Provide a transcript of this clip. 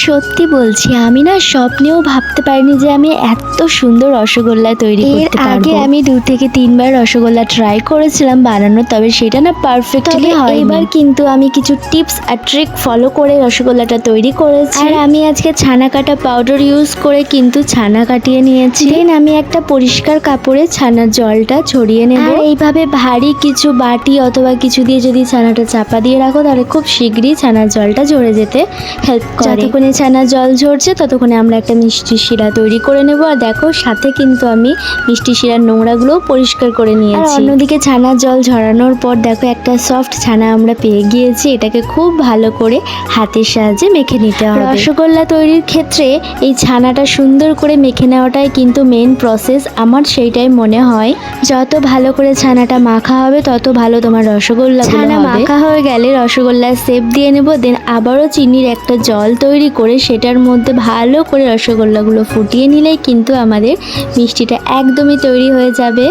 সত্যি বলছি, আমি না স্বপ্নেও ভাবতে পারিনি যে আমি এত সুন্দর রসগোল্লা তৈরি করতে পারবো। আগে আমি 2 থেকে 3 বার রসগোল্লা ট্রাই করেছিলাম বানানো, তবে সেটা না পারফেক্টলি হয়নি। এবার কিন্তু আমি কিছু টিপস আর ট্রিক ফলো করে রসগোল্লাটা তৈরি করেছি। আর আমি আজকে ছানা কাটা পাউডার ইউজ করে কিন্তু ছানা কাটিয়ে নিয়েছি। দেন আমি একটা পরিষ্কার কাপড়ে ছানার জলটা ছড়িয়ে নেব। আর এইভাবে ভারী কিছু বাটি অথবা কিছু দিয়ে যদি ছানাটা চাপা দিয়ে রাখো তাহলে খুব শীঘ্রই ছানার জলটা ঝরে যেতে হেল্প করে। যতক্ষণে ছানার জল ঝরছে ততক্ষণে আমরা একটা মিষ্টি শিরা তৈরি করে নেব। আর দেখো সাথে কিন্তু আমি মিষ্টি শিরার নোংরাগুলো পরিষ্কার করে নিয়েছি। আর অন্যদিকে ছানার জল ঝরানোর পর দেখো একটা সফট ছানা আমরা পেয়ে গিয়েছি। এটাকে খুব ভালো করে হাতের সাহায্যে মেখে নিতে হবে। রসগোল্লা তৈরির ক্ষেত্রে এই ছানাটা সুন্দর করে মেখে নেওয়াটাই কিন্তু মেন প্রসেস। আমার সেইটাই মনে হয়, যত ভালো করে ছানাটা মাখা হবে তত ভালো তোমার রসগোল্লা হবে। ছানা মাখা হয়ে গেলে রসগোল্লার শেপ দিয়ে নেব। দেন আবারও চিনির একটা জল তৈরি করে সেটার মধ্যে ভালো করে রসগোল্লাগুলো ফুটিয়ে নিলেই কিন্তু আমাদের মিষ্টিটা একদমই তৈরি হয়ে যাবে।